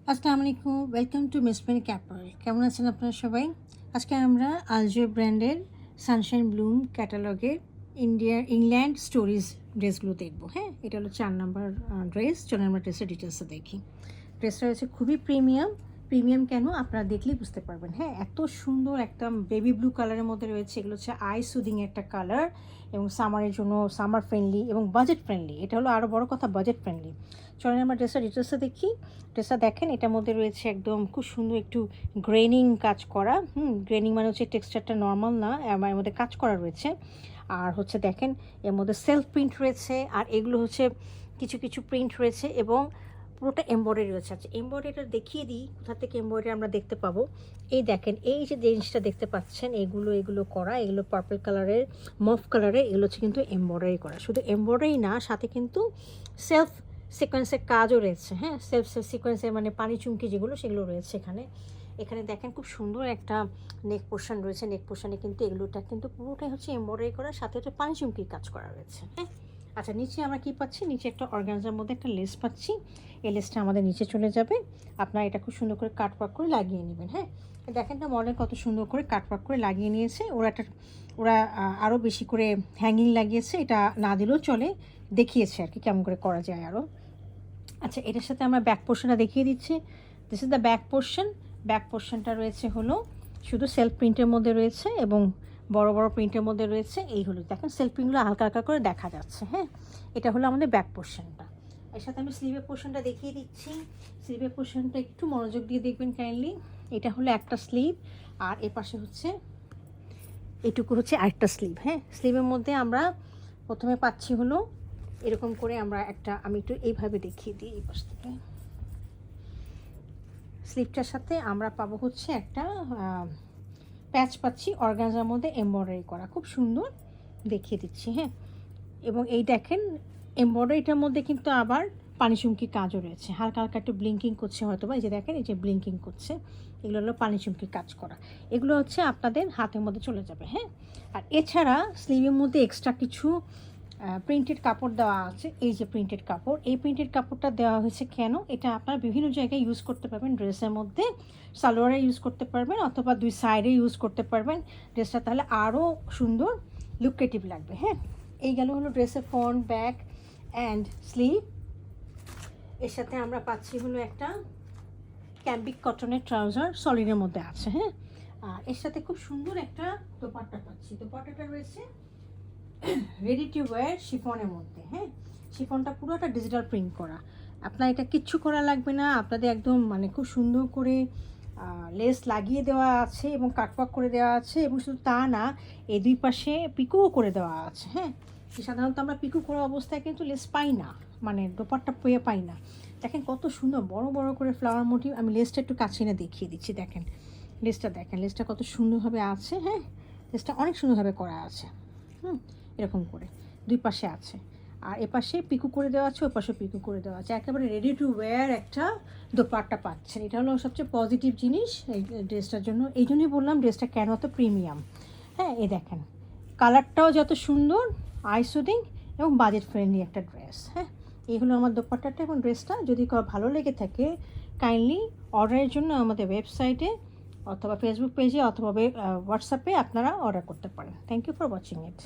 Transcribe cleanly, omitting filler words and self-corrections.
আসসালামু আলাইকুম, welcome to মিসপ্রিন caper. কেমন আছেন আপনারা সবাই? আজকে আমরা আলজো ব্র্যান্ডের সানশাইন ব্লুম ক্যাটালগের ইংল্যান্ড স্টোরিজ ড্রেসগুলো দেখবো। হ্যাঁ, এটা হলো 4 নম্বর ড্রেস। চলুন আমরা ড্রেসের ডিটেলসটা দেখি। ড্রেসটা হচ্ছে খুবই প্রিমিয়াম কেন আপনারা দেখলেই বুঝতে পারবেন। হ্যাঁ, এত সুন্দর একদম বেবি ব্লু কালারের মধ্যে রয়েছে। এগুলো হচ্ছে আই সুদিং একটা কালার এবং সামারের জন্য সামার ফ্রেন্ডলি এবং বাজেট ফ্রেন্ডলি। এটা হলো আরও বড় কথা, বাজেট ফ্রেন্ডলি। চলেন আমরা ড্রেসের ডিটেলসটা দেখি। ড্রেসটা দেখেন, এটার মধ্যে রয়েছে একদম খুব সুন্দর একটু গ্রেনিং কাজ করা। গ্রেনিং মানে হচ্ছে টেক্সচারটা নর্মাল না, এর মধ্যে কাজ করা রয়েছে। আর হচ্ছে দেখেন এর মধ্যে সেলফ প্রিন্ট রয়েছে, আর এগুলো হচ্ছে কিছু কিছু প্রিন্ট রয়েছে এবং পুরোটা এমব্রয়ডারি রয়েছে। আচ্ছা, এমব্রয়ডারিটা দেখিয়ে দিই কোথা থেকে এমব্রয়ডারি আমরা দেখতে পাবো। এই দেখেন, এই যে জিনিসটা দেখতে পাচ্ছেন, এগুলো করা, এগুলো পার্পল কালারের, মফ কালারের, এগুলো হচ্ছে কিন্তু এমব্রয়ডারি করা। শুধু এমব্রয়ডারি না, সাথে কিন্তু সেলফ সিকোয়েন্সের কাজও রয়েছে। হ্যাঁ, সেলফ সিকোয়েন্সের মানে পানি চুমকি যেগুলো, সেগুলো রয়েছে এখানে। এখানে দেখেন খুব সুন্দর একটা নেক পোর্শন রয়েছে। নেক পোর্শনে কিন্তু এগুলোটা কিন্তু পুরোটাই হচ্ছে এমব্রয়ডারি করা, সাথে হচ্ছে পানি চুমকির কাজ করা রয়েছে। হ্যাঁ, আচ্ছা, নিচে আমরা কি পাচ্ছি? নিচে একটা অর্গানজার মধ্যে একটা লেস পাচ্ছি। এই লেসটা আমাদের নিচে চলে যাবে। আপনারা এটা খুব সুন্দর করে কাটওয়ার্ক করে লাগিয়ে নেবেন। হ্যাঁ, দেখেন তো মডেল কত সুন্দর করে কাটওয়ার্ক করে লাগিয়ে নিয়েছে। ওরা আরও বেশি করে হ্যাঙ্গিং লাগিয়েছে। এটা না দিলেও চলে, দেখিয়েছে আর কি কেমন করে করা যায় আরও। আচ্ছা, এটার সাথে আমরা ব্যাক পোর্শনটা দেখিয়ে দিচ্ছি। This is the back portion. Back পোর্শনটা রয়েছে হলো শুধু সেলফ প্রিন্টের মধ্যে রয়েছে এবং বড় বড় প্রিন্টের মধ্যে রয়েছে। এই হলো দেখেন, সেলফ প্রিন্টগুলো হালকা হালকা করে দেখা যাচ্ছে। হ্যাঁ, এটা হলো আমাদের ব্যাক পোর্শনটা। এর সাথে আমি স্লিভের পোর্শনটা দেখিয়ে দিচ্ছি। স্লিভের পোর্শনটা একটু মনোযোগ দিয়ে দেখবেন কাইন্ডলি। এটা হলো একটা স্লিভ, আর এ পাশে হচ্ছে এটুকু হচ্ছে আরেকটা স্লিভ। হ্যাঁ, স্লিভের মধ্যে আমরা প্রথমে পাচ্ছি হলো এরকম করে আমরা একটা, আমি একটু এইভাবে দেখিয়ে দিই এই পাশ থেকে। স্লিভটার সাথে আমরা পাবো হচ্ছে একটা প্যাচ পাচ্ছি অর্গানজার মধ্যে এমব্রয়ডারি করা, খুব সুন্দর দেখিয়ে দিচ্ছি। হ্যাঁ, এবং এই দেখেন এমব্রয়ডারিটার মধ্যে কিন্তু আবার পানি চুমকি কাজও রয়েছে। হালকা হালকা একটু ব্লিঙ্কিং করছে হয়তো বা, এই যে দেখেন, এই যে ব্লিঙ্কিং করছে, এগুলো হলো পানি চুমকি কাজ করা। এগুলো হচ্ছে আপনাদের হাতের মধ্যে চলে যাবে। হ্যাঁ, আর এছাড়া স্লিভের মধ্যে এক্সট্রা কিছু প্রিন্টেড কাপড় দেওয়া আছে। এই যে প্রিন্টেড কাপড়, এই প্রিন্টেড কাপড়টা দেওয়া হয়েছে কেন? এটা আপনারা বিভিন্ন জায়গায় ইউজ করতে পারবেন। ড্রেসের মধ্যে সালোয়ারে ইউজ করতে পারবেন, অথবা দুই সাইডে ইউজ করতে পারবেন। ড্রেসটা তাহলে আরও সুন্দর লুক্রেটিভ লাগবে। হ্যাঁ, এই গেল হলো ড্রেসের ফ্রন্ট, ব্যাক অ্যান্ড স্লিভ। এর সাথে আমরা পাচ্ছি হলো একটা ক্যাম্বিক কটনের ট্রাউজার, সলিডের মধ্যে আছে। হ্যাঁ, আর এর সাথে খুব সুন্দর একটা দোপাট্টা পাচ্ছি। দোপাট্টাটা রয়েছে রেডি টু ওয়্যার শিফনের মধ্যে। হ্যাঁ, শিফনটা পুরোটা ডিজিটাল প্রিন্ট করা। আপনার এটা কিচ্ছু করা লাগবে না, আপনাদের একদম মানে খুব সুন্দর করে লেস লাগিয়ে দেওয়া আছে এবং কাটওয়ার্ক করে দেওয়া আছে, এবং শুধু তা না, এই দুই পাশে পিকুও করে দেওয়া আছে। হ্যাঁ, সাধারণত আমরা পিকু করা অবস্থায় কিন্তু লেস পাই না, মানে দোপাট্টা পেয়ে পাই না। দেখেন কত সুন্দর বড় বড় করে ফ্লাওয়ার মোটিভ। আমি লেসটা একটু কাছে এনে দেখিয়ে দিচ্ছি। দেখেন লেসটা, দেখেন লেসটা কত সুন্দরভাবে আছে। হ্যাঁ, লেসটা অনেক সুন্দরভাবে করা আছে। এরকম করে দুই পাশে আছে, আর এপাশে পিকু করে দেওয়া আছে, ওই পাশে পিকু করে দেওয়া আছে। একেবারে রেডি টু ওয়্যার একটা দোপাট্টা পাচ্ছেন। এটা হলো সবচেয়ে পজিটিভ জিনিস এই ড্রেসটার জন্য। এই জন্যই বললাম ড্রেসটা কেন এত প্রিমিয়াম। হ্যাঁ, এই দেখেন কালারটাও যত সুন্দর, আই সুদিং এবং বাজেট ফ্রেন্ডলি একটা ড্রেস। হ্যাঁ, এই হলো আমার দোপাট্টাটা এবং ড্রেসটা। যদি ভালো লেগে থাকে, কাইন্ডলি অর্ডারের জন্য আমাদের ওয়েবসাইটে অথবা ফেসবুক পেজে অথবা হোয়াটসঅ্যাপে আপনারা অর্ডার করতে পারেন। Thank you for watching it.